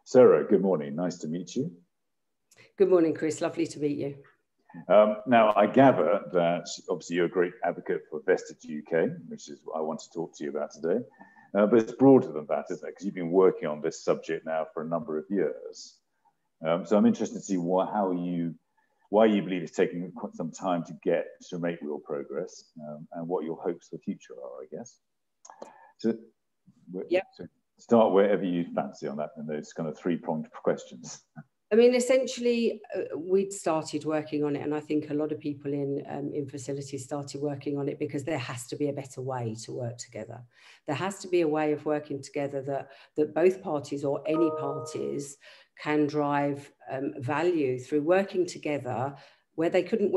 Sarah, good morning. Nice to meet you. Good morning, Chris. Lovely to meet you. Now, I gather that obviously you're a great advocate for Vested UK, which is what I want to talk to you about today. But it's broader than that, isn't it? Because you've been working on this subject now for a number of years. So I'm interested to see why you believe it's taking quite some time to make real progress, and what your hopes for the future are, I guess. So, yep. So start wherever you fancy on that, and those kind of three-pronged questions. I mean, essentially, we'd started working on it, and I think a lot of people in facilities started working on it because there has to be a better way to work together. There has to be a way of working together that both parties or any parties can drive value through working together where they couldn't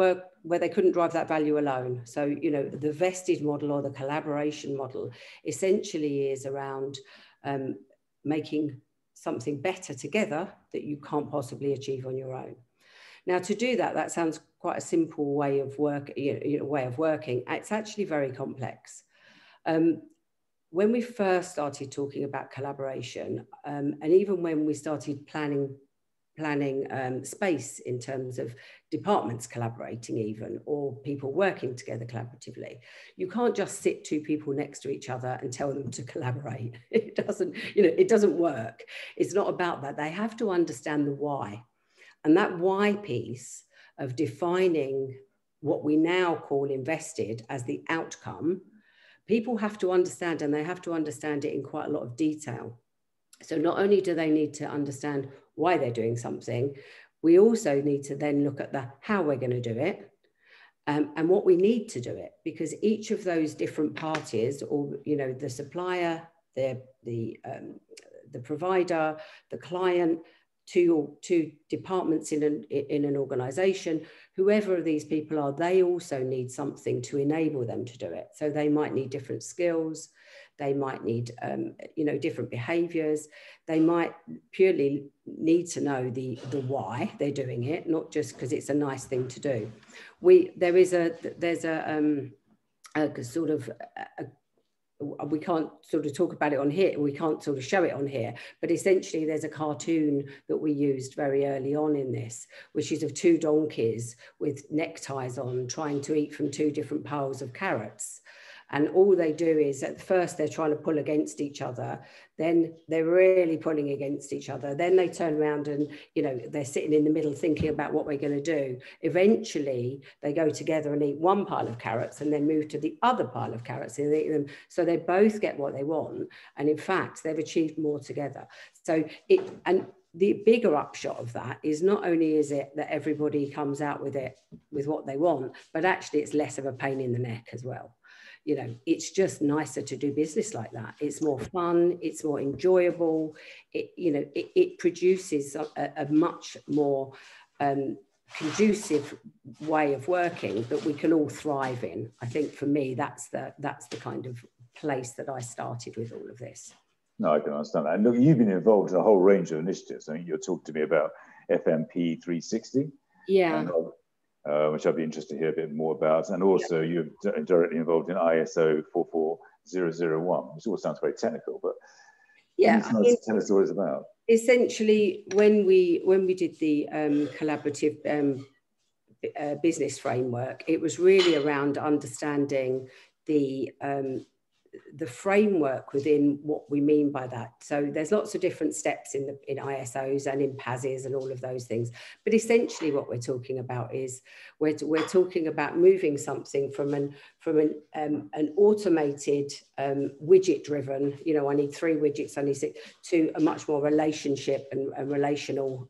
drive that value alone. So, you know, the vested model or the collaboration model essentially is around making something better together that you can't possibly achieve on your own. Now, to do that, that sounds quite a simple way of working. It's actually very complex. When we first started talking about collaboration, and even when we started planning space in terms of departments collaborating even, or people working together collaboratively, you can't just sit two people next to each other and tell them to collaborate. It doesn't work. It's not about that. They have to understand the why. And that why piece of defining what we now call invested as the outcome, people have to understand, and they have to understand it in quite a lot of detail. So not only do they need to understand why they're doing something, we also need to then look at the how we're going to do it, and what we need to do it, because each of those different parties, or the supplier, the provider, the client, two departments in an organization, whoever these people are, they also need something to enable them to do it. So they might need different skills. They might need, different behaviours. They might purely need to know the why they're doing it, not just because it's a nice thing to do. We can't sort of talk about it on here. We can't sort of show it on here, but essentially there's a cartoon that we used very early on in this, which is of two donkeys with neckties on, trying to eat from two different piles of carrots. And all they do is, at first they're trying to pull against each other, then they're really pulling against each other. Then they turn around and, they're sitting in the middle thinking about what we're going to do. Eventually they go together and eat one pile of carrots and then move to the other pile of carrots and eat them. So they both get what they want. And in fact, they've achieved more together. So the bigger upshot of that is not only is it that everybody comes out with what they want, but actually it's less of a pain in the neck as well. It's just nicer to do business like that. It's more fun. It's more enjoyable. It produces a much more conducive way of working that we can all thrive in. I think for me, that's the kind of place that I started with all of this. No, I can understand that. And look, you've been involved in a whole range of initiatives. I mean, you're talking to me about FMP 360. Yeah. Which I'd be interested to hear a bit more about. And also you're directly involved in ISO 44001, which all sounds very technical, but tell us what it's about. Essentially, when we did the collaborative business framework, it was really around understanding the framework within what we mean by that. So there's lots of different steps in ISOs and in PASs and all of those things. But essentially what we're talking about is we're talking about moving something from an automated widget driven, I need 3 widgets, I need 6, to a much more relationship and a relational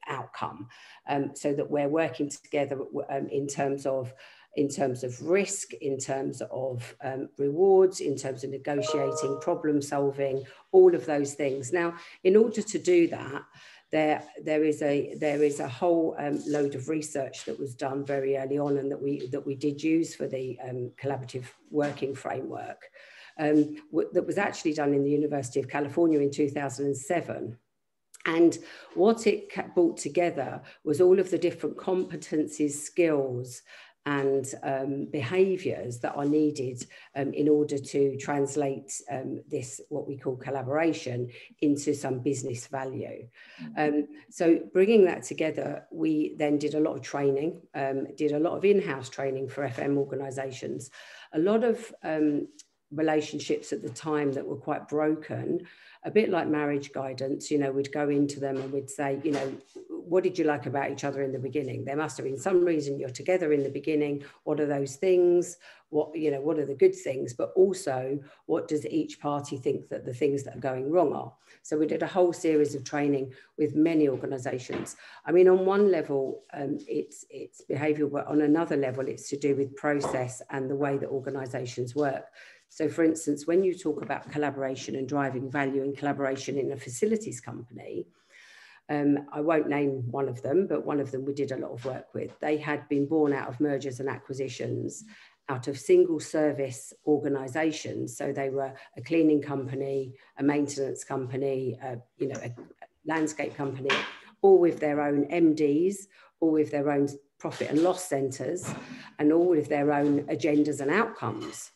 outcome, so that we're working together in terms of risk, in terms of rewards, in terms of negotiating, problem solving, all of those things. Now, in order to do that, there is a whole load of research that was done very early on, and that we did use for the collaborative working framework, that was actually done in the University of California in 2007. And what it brought together was all of the different competencies, skills, and behaviours that are needed in order to translate this, what we call collaboration, into some business value. So bringing that together, we then did a lot of training, did a lot of in-house training for FM organisations, a lot of relationships at the time that were quite broken, a bit like marriage guidance. You know, we'd go into them and we'd say, you know, what did you like about each other in the beginning? There must have been some reason you're together in the beginning. What are those things? What, you know, what are the good things? But also, what does each party think that the things that are going wrong are? So we did a whole series of training with many organisations. I mean, on one level, it's behavioural, but on another level, it's to do with process and the way that organisations work. So, for instance, when you talk about collaboration and driving value and collaboration in a facilities company, I won't name one of them, but one of them we did a lot of work with. They had been born out of mergers and acquisitions, out of single service organisations. So they were a cleaning company, a maintenance company, you know, a landscape company, all with their own MDs, all with their own profit and loss centres, and all with their own agendas and outcomes.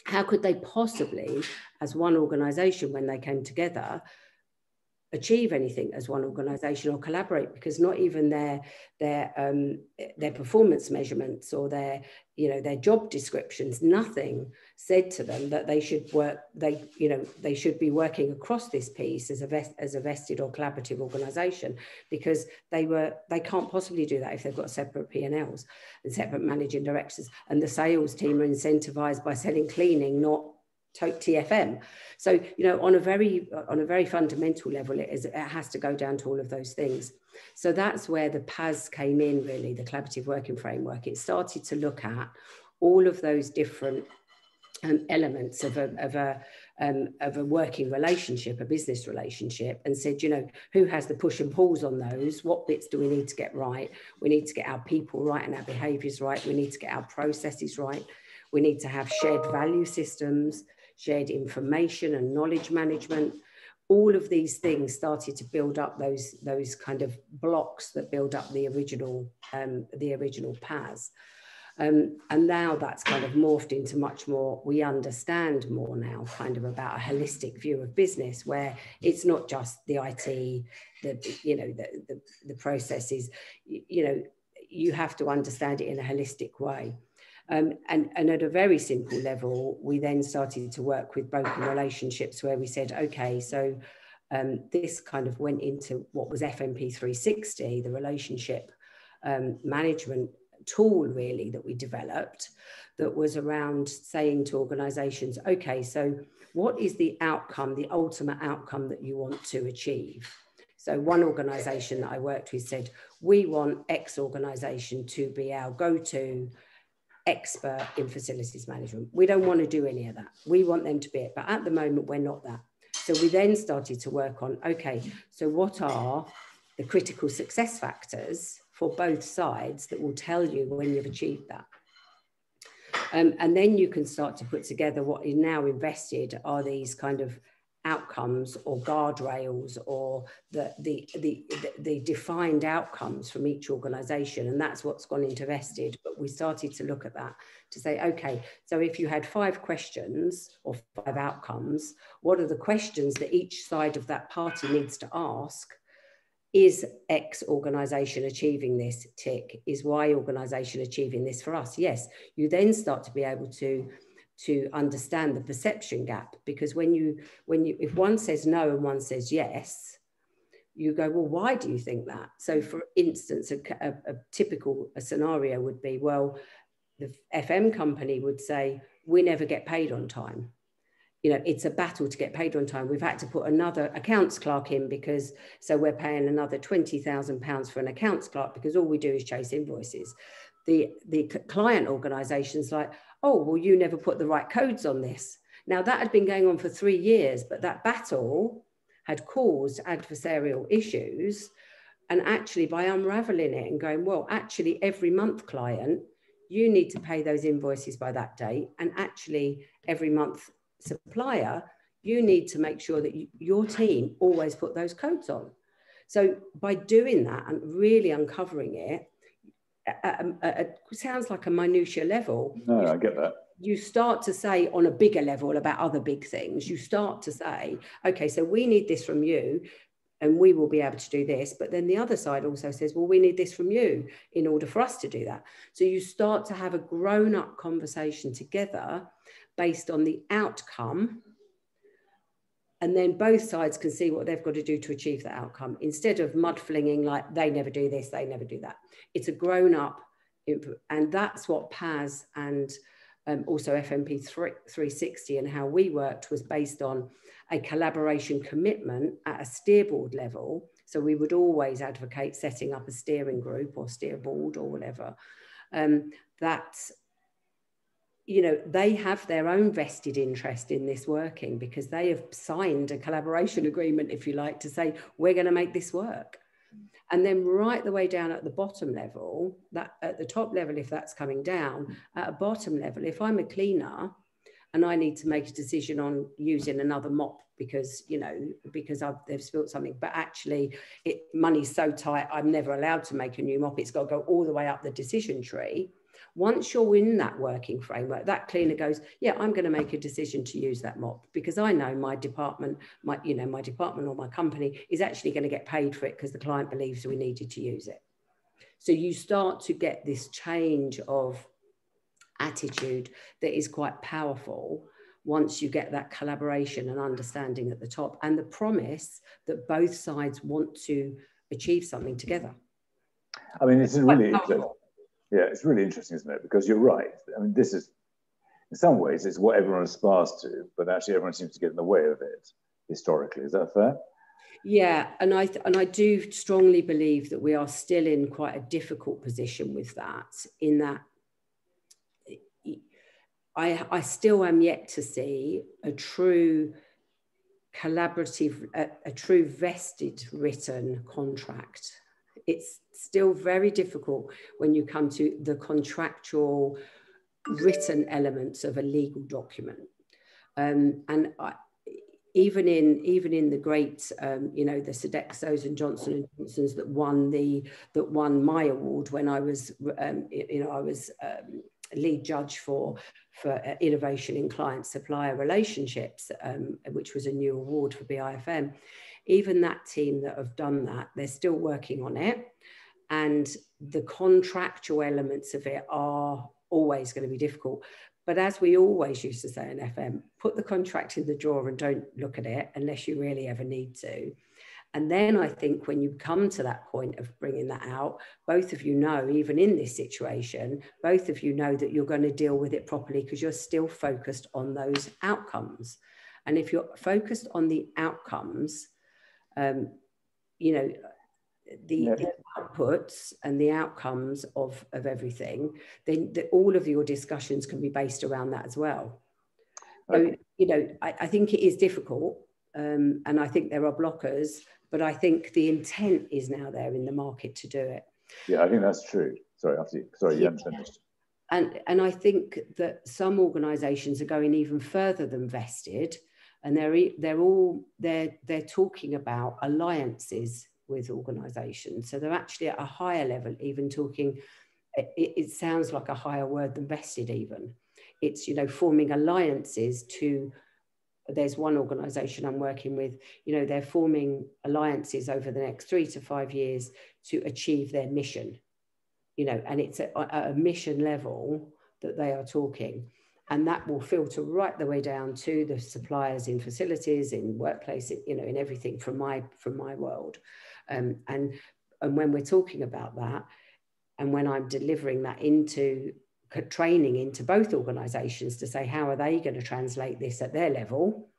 How could they possibly, as one organisation, when they came together, achieve anything as one organisation or collaborate? Because not even their performance measurements or their, you know, their job descriptions, nothing said to them that they should work, they should be working across this piece as a vested or collaborative organisation, because they can't possibly do that if they've got separate P&Ls and separate managing directors, and the sales team are incentivised by selling cleaning, not TFM. So, you know, on a very fundamental level, it has to go down to all of those things. So that's where the PAS came in, really, the collaborative working framework. It started to look at all of those different elements of a working relationship, a business relationship, and said, you know, who has the push and pulls on those? What bits do we need to get right? We need to get our people right and our behaviours right. We need to get our processes right. We need to have shared value systems, shared information and knowledge management. All of these things started to build up those kind of blocks that build up the original PAS. And now that's kind of morphed into much more, we understand more now kind of about a holistic view of business, where it's not just the IT, the processes, you know, you have to understand it in a holistic way. And at a very simple level, we then started to work with broken relationships, where we said, okay, so this kind of went into what was FMP 360, the relationship management tool, really, that we developed, that was around saying to organisations, okay, so what is the outcome, the ultimate outcome that you want to achieve? So one organisation that I worked with said, we want X organisation to be our go-to expert in facilities management. We don't want to do any of that. We want them to be it. But at the moment, we're not that. So we then started to work on, okay, so what are the critical success factors for both sides that will tell you when you've achieved that? And then you can start to put together what is now invested are these kind of outcomes or guardrails or the defined outcomes from each organisation, and that's what's gone into vested. But we started to look at that to say, okay, so if you had 5 questions or 5 outcomes, what are the questions that each side of that party needs to ask? Is X organisation achieving this? Tick. Is Y organisation achieving this for us? Yes. You then start to be able to understand the perception gap, because when you if one says no and one says yes, you go, well, why do you think that? So for instance, a typical scenario would be, well, the FM company would say, we never get paid on time. You know, it's a battle to get paid on time. We've had to put another accounts clerk in because, so we're paying another £20,000 for an accounts clerk because all we do is chase invoices. The client organisation's like, oh, well, you never put the right codes on this. Now, that had been going on for 3 years, but that battle had caused adversarial issues. And actually, by unravelling it and going, well, actually, every month, client, you need to pay those invoices by that date. And actually, every month, supplier, you need to make sure that your team always put those codes on. So by doing that and really uncovering it, sounds like a minutiae level. No, I get that. You start to say on a bigger level about other big things, you start to say, okay, so we need this from you and we will be able to do this. But then the other side also says, well, we need this from you in order for us to do that. So you start to have a grown-up conversation together based on the outcome. And then both sides can see what they've got to do to achieve that outcome, instead of mud flinging like they never do this, they never do that. It's a grown-up input. And that's what PAS and also FMP 360 and how we worked was based on a collaboration commitment at a steer board level. So we would always advocate setting up a steering group or steer board or whatever. That, you know, they have their own vested interest in this working because they have signed a collaboration agreement, if you like, to say, we're going to make this work. And then right the way down at the bottom level, that at the top level, if that's coming down, at a bottom level, if I'm a cleaner and I need to make a decision on using another mop because, you know, because they've spilt something, but actually money's so tight, I'm never allowed to make a new mop. It's got to go all the way up the decision tree. Once you're in that working framework, that cleaner goes, yeah, I'm going to make a decision to use that mop because I know my department, my department or my company is actually going to get paid for it because the client believes we needed to use it. So you start to get this change of attitude that is quite powerful once you get that collaboration and understanding at the top and the promise that both sides want to achieve something together. I mean, it's really interesting. Yeah, it's really interesting, isn't it? Because you're right. I mean, this is, in some ways, it's what everyone aspires to, but actually everyone seems to get in the way of it historically. Is that fair? Yeah, and I do strongly believe that we are still in quite a difficult position with that, in that I still am yet to see a true collaborative, a true vested written contract. It's still very difficult when you come to the contractual written elements of a legal document. Even in the great, you know, the Sodexos and Johnson & Johnsons that won my award when I was, you know, I was lead judge for innovation in client supplier relationships, which was a new award for BIFM. Even that team that have done that, they're still working on it. And the contractual elements of it are always going to be difficult. But as we always used to say in FM, put the contract in the drawer and don't look at it unless you really ever need to. And then I think when you come to that point of bringing that out, both of you know, even in this situation, both of you know that you're going to deal with it properly because you're still focused on those outcomes. And if you're focused on the outcomes, you know, the outputs and the outcomes of everything, then all of your discussions can be based around that as well. Okay. So, you know, I think it is difficult, and I think there are blockers, but I think the intent is now there in the market to do it. Yeah, I think that's true. Sorry, you haven't finished. And I think that some organisations are going even further than vested, and they're talking about alliances with organisations. So they're actually at a higher level, even talking, it sounds like a higher word than vested even. It's, you know, forming alliances to, there's one organisation I'm working with, you know, they're forming alliances over the next 3 to 5 years to achieve their mission, you know, and it's at a mission level that they are talking. And that will filter right the way down to the suppliers in facilities, in workplace, you know, in everything from my world. And when we're talking about that, and when I'm delivering that into training into both organisations to say, how are they going to translate this at their level?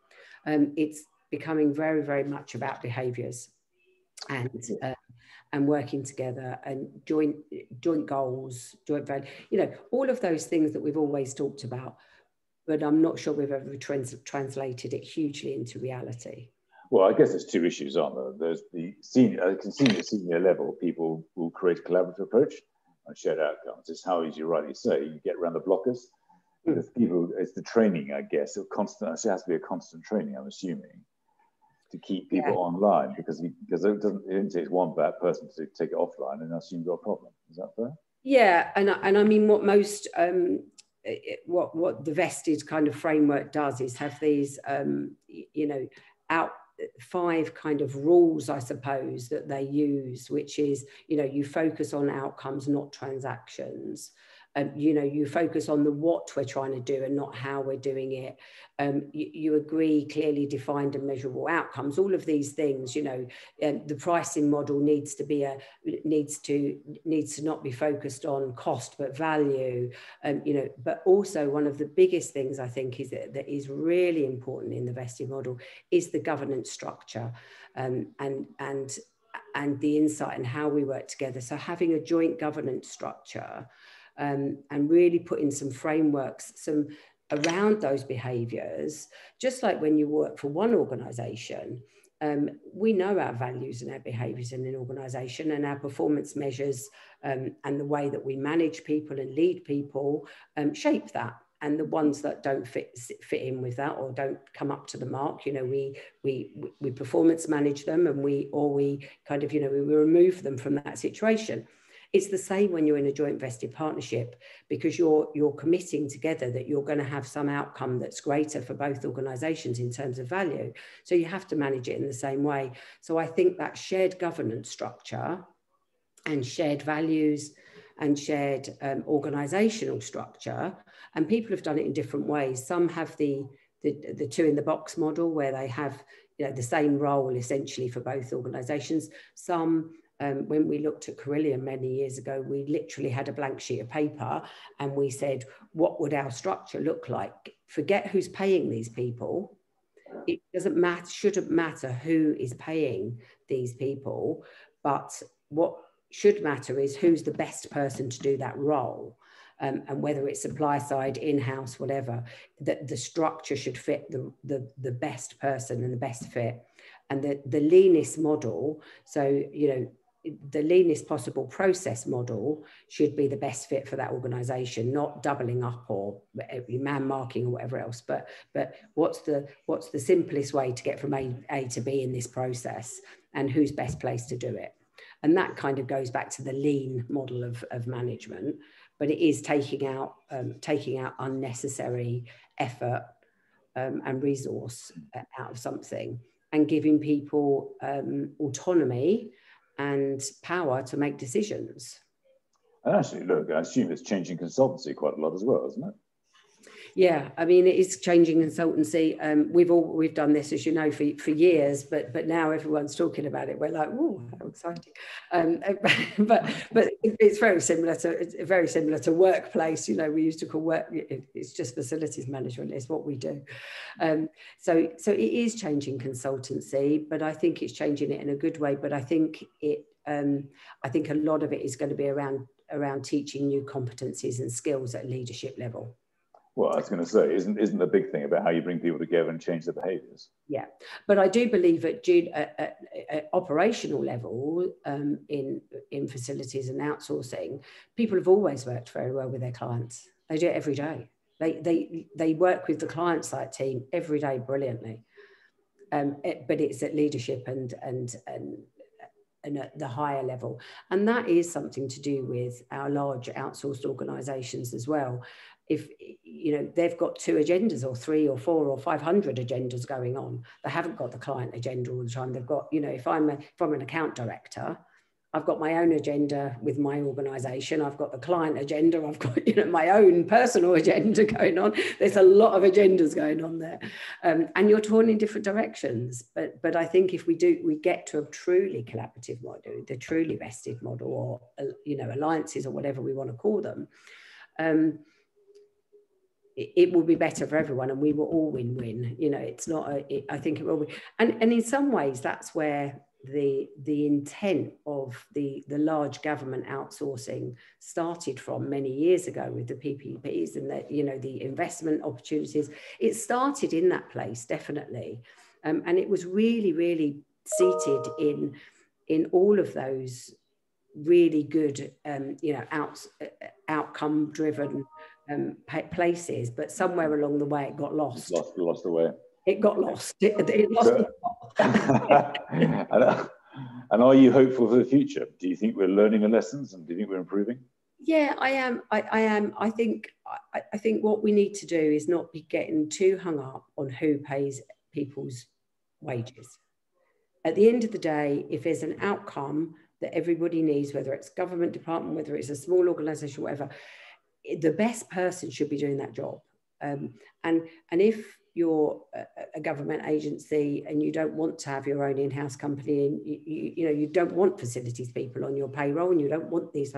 It's becoming very, very much about behaviours and working together and joint goals, joint value, you know, all of those things that we've always talked about, but I'm not sure we've ever translated it hugely into reality. Well, I guess there's two issues, aren't there? There's the senior level, people will create a collaborative approach and shared outcomes. It's how, as you rightly say, you get around the blockers. Because people, it's the training, I guess, it has to be a constant training, I'm assuming, to keep people online, because it only takes one bad person to take it offline and assume you've got a problem. Is that fair? Yeah, and I mean what most what the vested kind of framework does is have these you know, out 5 kind of rules, I suppose, that they use, which is, you know, you focus on outcomes, not transactions. You know, you focus on the what we're trying to do and not how we're doing it. You agree clearly defined and measurable outcomes. All of these things, you know, the pricing model needs to not be focused on cost but value. You know, but also one of the biggest things I think is that is really important in the vested model is the governance structure, and the insight and how we work together. So having a joint governance structure. And really put in some frameworks, around those behaviours, just like when you work for one organisation, we know our values and our behaviours in an organisation, and our performance measures and the way that we manage people and lead people shape that. And the ones that don't fit in with that or don't come up to the mark, you know, we performance manage them, and we kind of, you know, we remove them from that situation. It's the same when you're in a joint vested partnership, because you're committing together that you're going to have some outcome that's greater for both organisations in terms of value. So you have to manage it in the same way. So I think that shared governance structure and shared values and shared organisational structure, and people have done it in different ways. Some have the 2 in the box model, where they have, you know, the same role essentially for both organisations. Some when we looked at Carillion many years ago, we literally had a blank sheet of paper and we said, what would our structure look like? Forget who's paying these people. It shouldn't matter who is paying these people, but what should matter is who's the best person to do that role. And whether it's supply side, in-house, whatever, that the structure should fit the best person and the best fit. And the leanest model, so, you know, the leanest possible process model should be the best fit for that organization, not doubling up or man marking or whatever else, but what's the simplest way to get from A to B in this process, and who's best placed to do it. And that kind of goes back to the lean model of management, but it is taking out unnecessary effort and resource out of something, and giving people autonomy and power to make decisions. And actually, look, I assume it's changing consultancy quite a lot as well, isn't it? Yeah, I mean, it is changing consultancy. We've done this, as you know, for years, but now everyone's talking about it. We're like, oh, how exciting! But it's very similar to workplace. You know, we used to call work. It's just facilities management. It's what we do. So it is changing consultancy, but I think it's changing it in a good way. But I think a lot of it is going to be around teaching new competencies and skills at leadership level. Well, I was going to say, isn't the big thing about how you bring people together and change their behaviours? Yeah, but I do believe at operational level, in facilities and outsourcing, people have always worked very well with their clients. They do it every day. They work with the client side team every day brilliantly. But it's at leadership and at the higher level, and that is something to do with our large outsourced organisations as well. If, you know, they've got 2 agendas or 3 or 4 or 500 agendas going on, they haven't got the client agenda all the time. They've got, you know, if I'm an account director, I've got my own agenda with my organisation. I've got the client agenda. I've got, you know, my own personal agenda going on. There's a lot of agendas going on there, and you're torn in different directions. But I think if we get to a truly collaborative model, the truly vested model, or, you know, alliances or whatever we want to call them, it will be better for everyone, and we will all win-win. You know, it's not I think it will be, and in some ways that's where the intent of the large government outsourcing started from many years ago with the PPPs and the, you know, the investment opportunities. It started in that place, definitely, and it was really seated in all of those really good you know, outcome driven places, but somewhere along the way it got lost. Lost the way. It got lost. It lost the and are you hopeful for the future? Do you think we're learning the lessons, and do you think we're improving? Yeah, I am. I am. I think what we need to do is not be getting too hung up on who pays people's wages. At the end of the day, if there's an outcome that everybody needs, whether it's government department, whether it's a small organisation, whatever, the best person should be doing that job. And if you're a government agency and you don't want to have your own in-house company, and you don't want facilities people on your payroll, and you don't want these,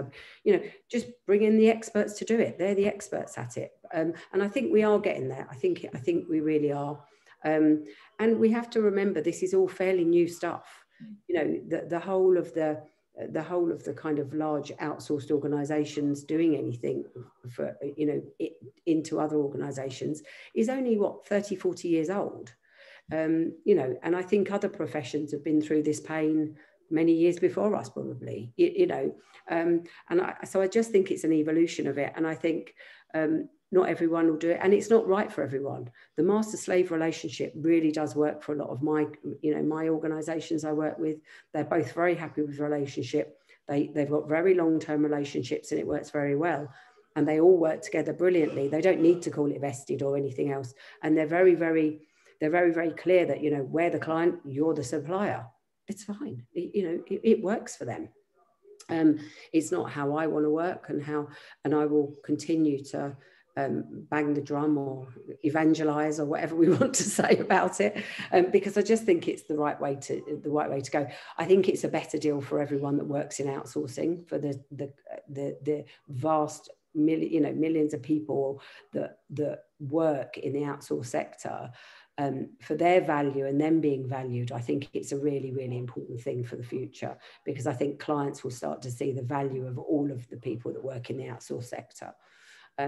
just bring in the experts to do it. They're the experts at it. And I think we are getting there. I think we really are. And we have to remember this is all fairly new stuff. The whole of the kind of large outsourced organizations doing anything for, into other organizations is only 30, 40 years old. And I think other professions have been through this pain many years before us, probably, so I just think it's an evolution of it. And I think not everyone will do it, and it's not right for everyone. The master-slave relationship really does work for a lot of my organizations I work with. They're both very happy with the relationship. They've got very long-term relationships, and it works very well. And they all work together brilliantly. They don't need to call it vested or anything else. And they're very, very clear that, we're the client, you're the supplier. It's fine. It works for them. It's not how I want to work, and I will continue to bang the drum or evangelize or whatever we want to say about it, because I just think it's the right way to go. I think it's a better deal for everyone that works in outsourcing, for the vast millions of people that work in the outsourced sector. For their value and them being valued, I think it's a really, really important thing for the future, because I think clients will start to see the value of all of the people that work in the outsourced sector.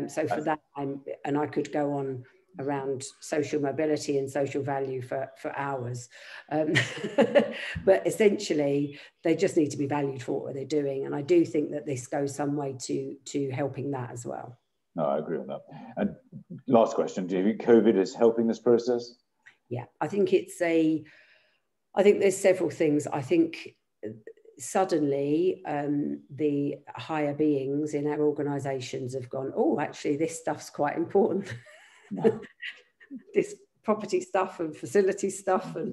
So for that, and I could go on around social mobility and social value for hours. But essentially, they just need to be valued for what they're doing. And I do think that this goes some way to helping that as well. No, I agree on that. And last question, do you think COVID is helping this process? Yeah, I think there's several things. I think suddenly the higher beings in our organisations have gone, oh, actually, this stuff's quite important. No. This property stuff and facility stuff, and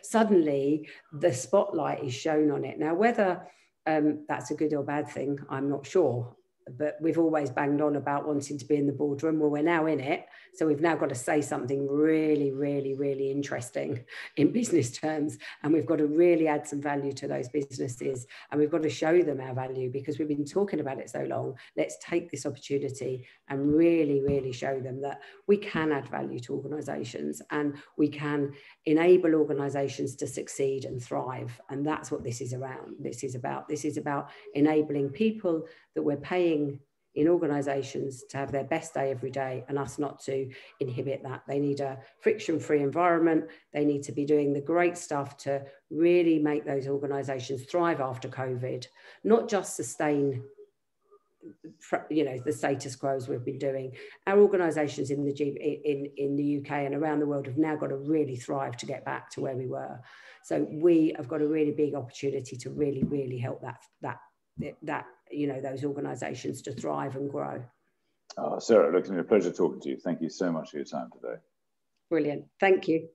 suddenly the spotlight is shown on it. Now, whether that's a good or bad thing, I'm not sure. But we've always banged on about wanting to be in the boardroom. Well, we're now in it. So we've now got to say something really, really, really interesting in business terms. And we've got to really add some value to those businesses. And we've got to show them our value, because we've been talking about it so long. Let's take this opportunity and really, really show them that we can add value to organisations, and we can enable organisations to succeed and thrive. And that's what this is around. This is about enabling people that we're paying in organisations to have their best day every day, and us not to inhibit that. They need a friction-free environment. They need to be doing the great stuff to really make those organisations thrive after COVID, not just sustain the status quo as we've been doing. Our organisations in the UK and around the world have now got to really thrive to get back to where we were. So we have got a really big opportunity to really, really help those organisations to thrive and grow. Sarah, look, it's been a pleasure talking to you. Thank you so much for your time today. Brilliant. Thank you.